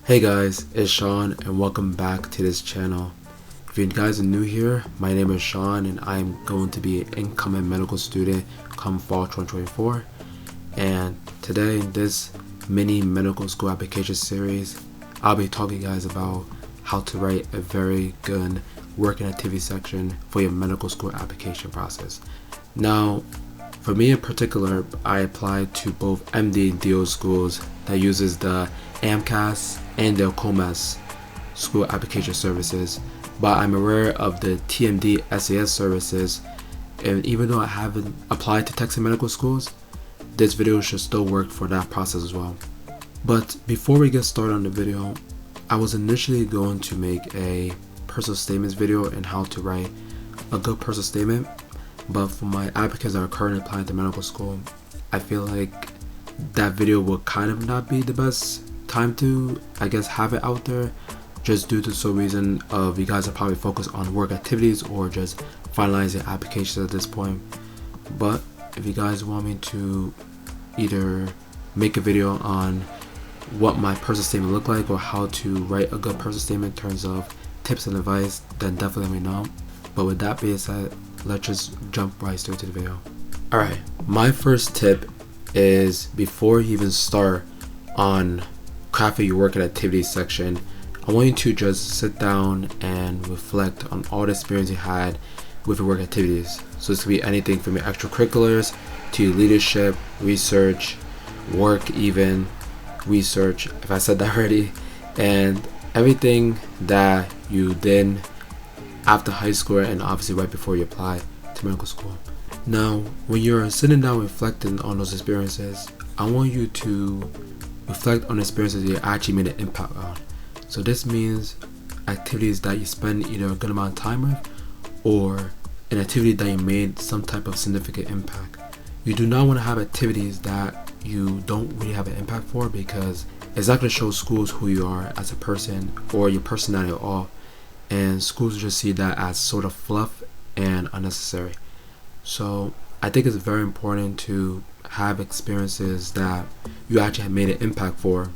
Hey guys, it's Sean and welcome back to this channel. If you guys are new here, my name is Sean and I'm going to be an incoming medical student come fall 2024. And today in this mini medical school application series, I'll be talking to you guys about how to write a very good working activity section for your medical school application process. Now, for me in particular, I applied to both MD and DO schools that uses the AMCAS and the AACOMAS school application services, but I'm aware of the TMD SAS services, and even though I haven't applied to Texas medical schools, this video should still work for that process as well. But before we get started on the video, I was initially going to make a personal statements video and how to write a good personal statement, but for my applicants that are currently applying to medical school, I feel like that video will kind of not be the best time to, have it out there, just due to some reason of you guys are probably focused on work activities or just finalizing applications at this point. But if you guys want me to either make a video on what my personal statement look like or how to write a good personal statement in terms of tips and advice, then definitely let me know. But with that being said, let's just jump right straight to the video. Alright, my first tip is before you even start on crafting your work and activities section, I want you to just sit down and reflect on all the experience you had with your work activities. So this could be anything from your extracurriculars to your leadership, research, work, even research, if I said that already, and everything that you did after high school and obviously right before you apply to medical school. Now, when you're sitting down reflecting on those experiences, I want you to reflect on experiences you actually made an impact on. So this means activities that you spend either a good amount of time with or an activity that you made some type of significant impact. You do not want to have activities that you don't really have an impact for, because it's not going to show schools who you are as a person or your personality at all, and schools will just see that as sort of fluff and unnecessary. So I think it's very important to have experiences that you actually have made an impact for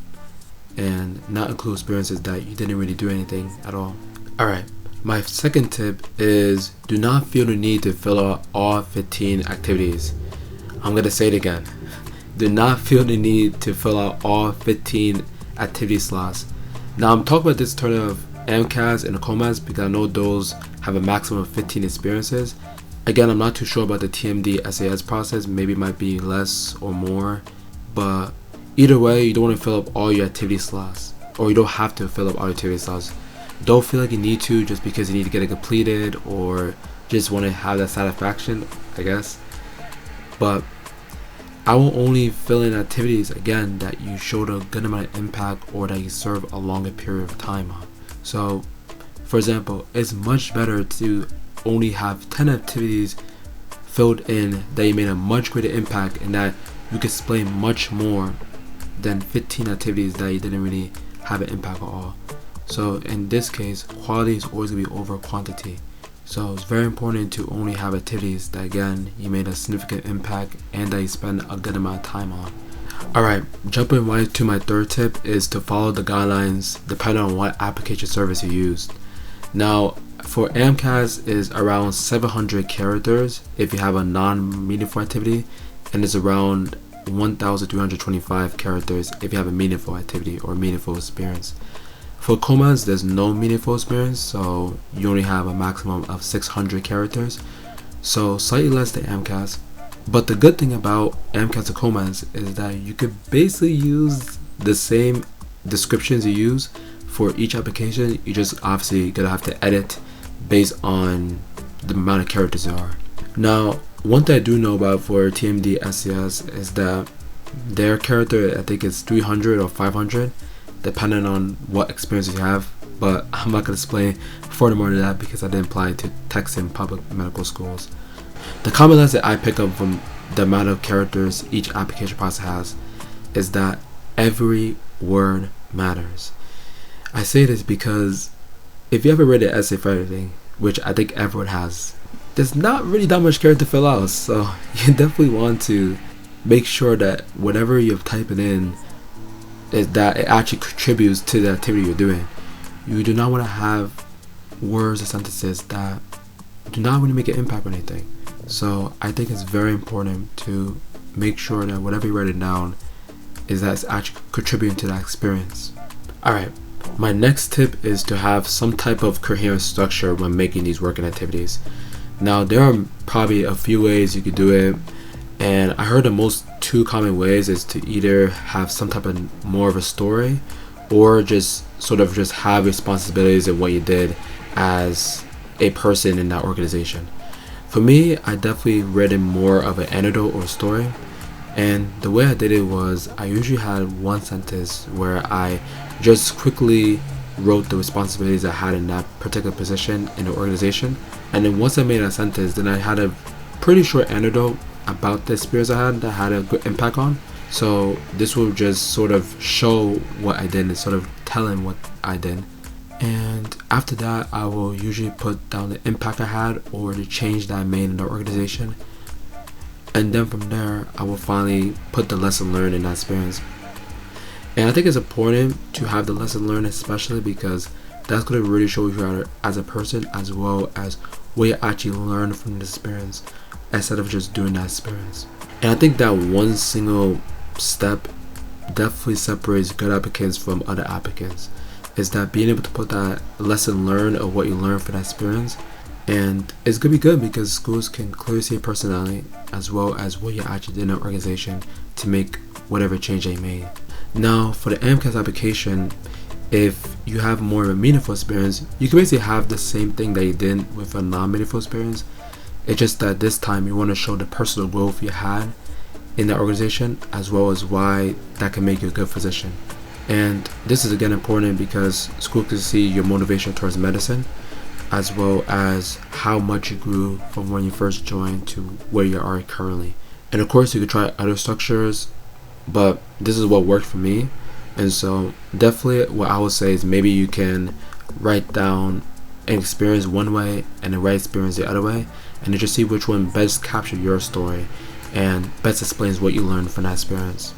and not include experiences that you didn't really do anything at all. Alright, my second tip is do not feel the need to fill out all 15 activities. I'm going to say it again. Do not feel the need to fill out all 15 activity slots. Now I'm talking about this turn of AMCAS and AACOMAS because I know those have a maximum of 15 experiences. Again, I'm not too sure about the TMD SAS process. Maybe it might be less or more, but either way, you don't want to fill up all your activity slots, or you don't have to fill up all your activity slots. Don't feel like you need to just because you need to get it completed or just want to have that satisfaction, I guess. But I will only fill in activities, again, that you showed a good amount of impact or that you serve a longer period of time on. So, for example, it's much better to only have 10 activities filled in that you made a much greater impact and that you can explain much more than 15 activities that you didn't really have an impact at all. So in this case, quality is always going to be over quantity. So it's very important to only have activities that, again, you made a significant impact and that you spend a good amount of time on. Alright, jumping right to my third tip is to follow the guidelines depending on what application service you used. Now, for AMCAS is around 700 characters if you have a non-meaningful activity, and it's around 1,325 characters if you have a meaningful activity or meaningful experience. For AACOMAS, there's no meaningful experience, so you only have a maximum of 600 characters, so slightly less than AMCAS. But the good thing about AMCAS AACOMAS is that you could basically use the same descriptions you use for each application. You just obviously gonna have to edit based on the amount of characters there are. Now, one thing I do know about for TMD SAS is that their character, I think it's 300 or 500 depending on what experience you have, but I'm not going to explain furthermore to that because I didn't apply to Texas public medical schools. The common lesson I pick up from the amount of characters each application process has is that every word matters. I say this because if you ever read an essay for anything, which I think everyone has, there's not really that much character to fill out, so you definitely want to make sure that whatever you're typing in is that it actually contributes to the activity you're doing. You do not want to have words or sentences that do not really make an impact on anything. So I think it's very important to make sure that whatever you're writing down is that it's actually contributing to that experience. Alright, my next tip is to have some type of coherent structure when making these working activities. Now there are probably a few ways you could do it, and I heard the most two common ways is to either have some type of more of a story, or just sort of just have responsibilities in what you did as a person in that organization. For me, I definitely read in more of an anecdote or story, and the way I did it was I usually had one sentence where I just quickly wrote the responsibilities I had in that particular position in the organization, and then once I made that sentence, then I had a pretty short anecdote about the experience I had that had a good impact on. So this will just sort of show what I did and sort of telling what I did. And after that, I will usually put down the impact I had or the change that I made in the organization. And then from there, I will finally put the lesson learned in that experience. And I think it's important to have the lesson learned, especially because that's going to really show you as a person, as well as what you actually learned from the experience, instead of just doing that experience. And I think that one single step definitely separates good applicants from other applicants, is that being able to put that lesson learned of what you learned from that experience. And it's gonna be good because schools can clearly see your personality as well as what you actually did in an organization to make whatever change they made. Now for the AMCAS application, if you have more of a meaningful experience, you can basically have the same thing that you did with a non-meaningful experience. It's just that this time you want to show the personal growth you had in the organization, as well as why that can make you a good physician. And this is again important because school can see your motivation towards medicine, as well as how much you grew from when you first joined to where you are currently. And of course you could try other structures, but this is what worked for me. And so definitely what I would say is maybe you can write down an experience one way and a right experience the other way, and then just see which one best captures your story and best explains what you learned from that experience.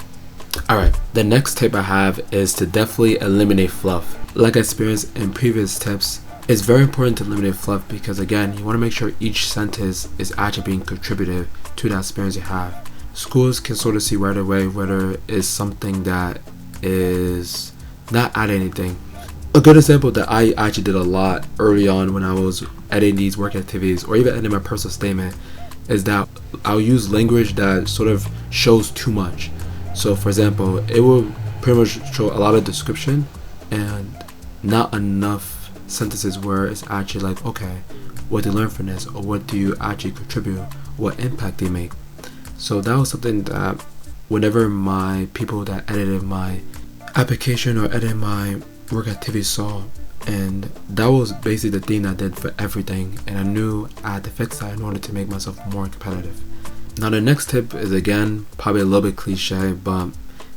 Alright, the next tip I have is to definitely eliminate fluff. Like I experienced in previous tips, it's very important to eliminate fluff because again, you want to make sure each sentence is actually being contributive to that experience you have. Schools can sort of see right away whether it's something that is not adding anything. A good example that I actually did a lot early on when I was editing these work activities, or even editing my personal statement, is that I'll use language that sort of shows too much. So for example, it will pretty much show a lot of description and not enough sentences where it's actually like, okay, what do you learn from this, or what do you actually contribute, what impact do you make. So that was something that whenever my people that edited my application or edited my work activity saw, and that was basically the thing I did for everything, and I knew I had to fix that in order to make myself more competitive. Now the next tip is again probably a little bit cliche, but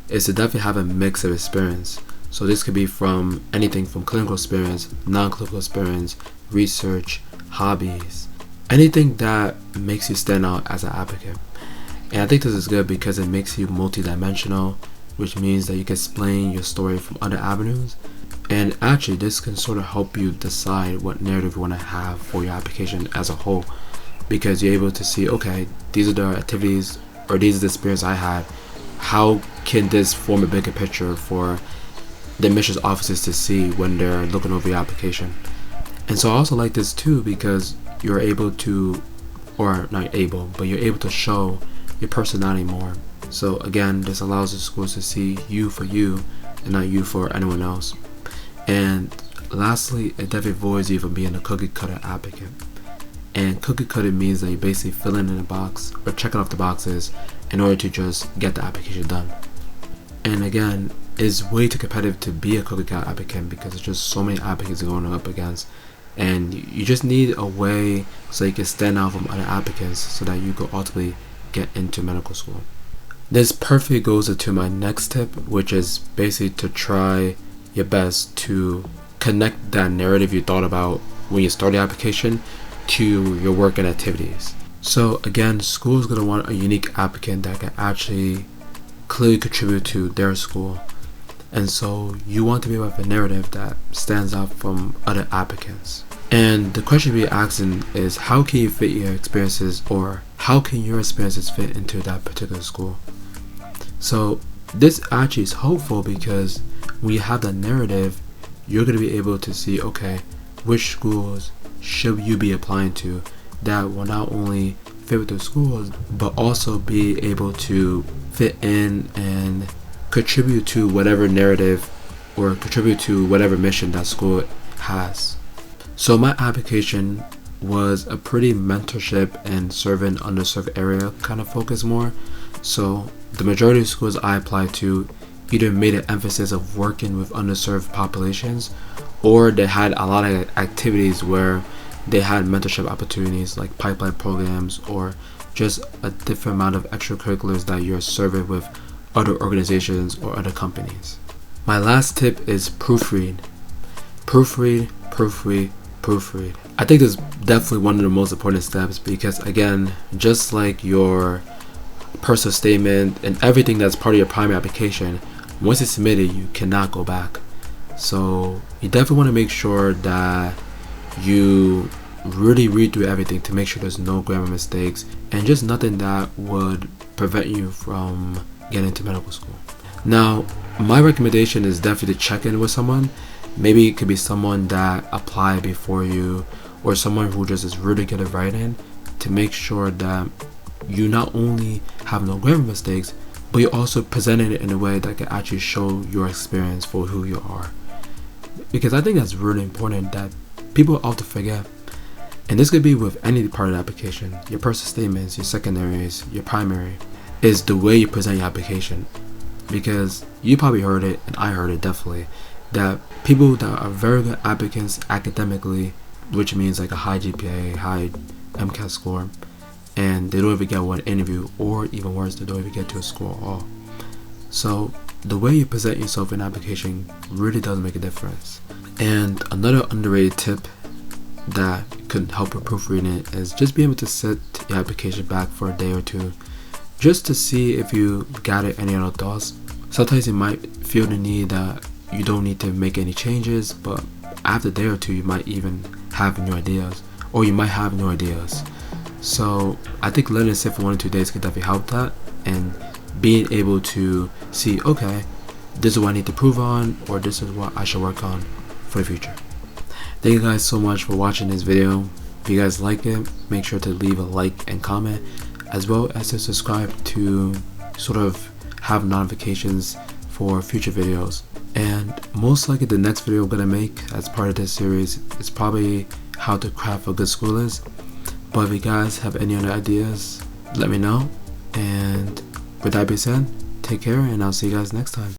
it's to definitely have a mix of experience. So this could be from anything from clinical experience, non-clinical experience, research, hobbies, anything that makes you stand out as an applicant. And I think this is good because it makes you multi-dimensional, which means that you can explain your story from other avenues. And actually this can sort of help you decide what narrative you want to have for your application as a whole, because you're able to see, okay, these are the activities or these are the experience I had. How can this form a bigger picture for the admissions officers to see when they're looking over your application? And so I also like this too because you're able to, or not able, but you're able to show your personality more. So again, this allows the schools to see you for you and not you for anyone else. And lastly, it definitely avoids you from being a cookie cutter applicant. And cookie cutter means that you're basically filling in a box or checking off the boxes in order to just get the application done. And again, it's way too competitive to be a cookie cutter applicant because there's just so many applicants you're going up against, and you just need a way so you can stand out from other applicants so that you can ultimately get into medical school. This perfectly goes into my next tip, which is basically to try your best to connect that narrative you thought about when you start the application to your work and activities. So again, school is going to want a unique applicant that can actually clearly contribute to their school. And so you want to be able to have a narrative that stands out from other applicants. And the question we're asking is, how can you fit your experiences, or how can your experiences fit into that particular school? So this actually is helpful because when you have that narrative, you're going to be able to see, okay, which schools should you be applying to that will not only fit with those schools, but also be able to fit in and contribute to whatever narrative or contribute to whatever mission that school has. So my application was a pretty mentorship and serving underserved area kind of focus more. So the majority of schools I applied to either made an emphasis of working with underserved populations, or they had a lot of activities where they had mentorship opportunities like pipeline programs, or just a different amount of extracurriculars that you're serving with other organizations or other companies. My last tip is proofread. Proofread, proofread, proofread. I think this is definitely one of the most important steps because, again, just like your personal statement and everything that's part of your primary application, once it's submitted, you cannot go back. So you definitely want to make sure that you really read through everything to make sure there's no grammar mistakes and just nothing that would prevent you from getting into medical school. Now, my recommendation is definitely to check in with someone. Maybe it could be someone that applied before you, or someone who just is really good at writing, to make sure that you not only have no grammar mistakes, but you also presented it in a way that can actually show your experience for who you are. Because I think that's really important that people often forget. And this could be with any part of the application, your personal statements, your secondaries, your primary, is the way you present your application. Because you probably heard it, and I heard it definitely, that people that are very good applicants academically, which means like a high GPA, high AMCAS score, and they don't even get one interview, or even worse, they don't even get to a school at all. So the way you present yourself in application really does make a difference. And another underrated tip that could help with proofreading is just be able to set your application back for a day or two, just to see if you gather any other thoughts. Sometimes you might feel the need that you don't need to make any changes, but after a day or two you might even have new ideas, or you might have new ideas. So I think letting it sit for 1 or 2 days could definitely help that, and being able to see, okay, this is what I need to improve on, or this is what I should work on for the future. Thank you guys so much for watching this video. If you guys like it, make sure to leave a like and comment, as well as to subscribe to sort of have notifications for future videos. And most likely the next video I'm gonna make as part of this series is probably how to craft a good school list. But if you guys have any other ideas, let me know. And with that being said, take care, and I'll see you guys next time.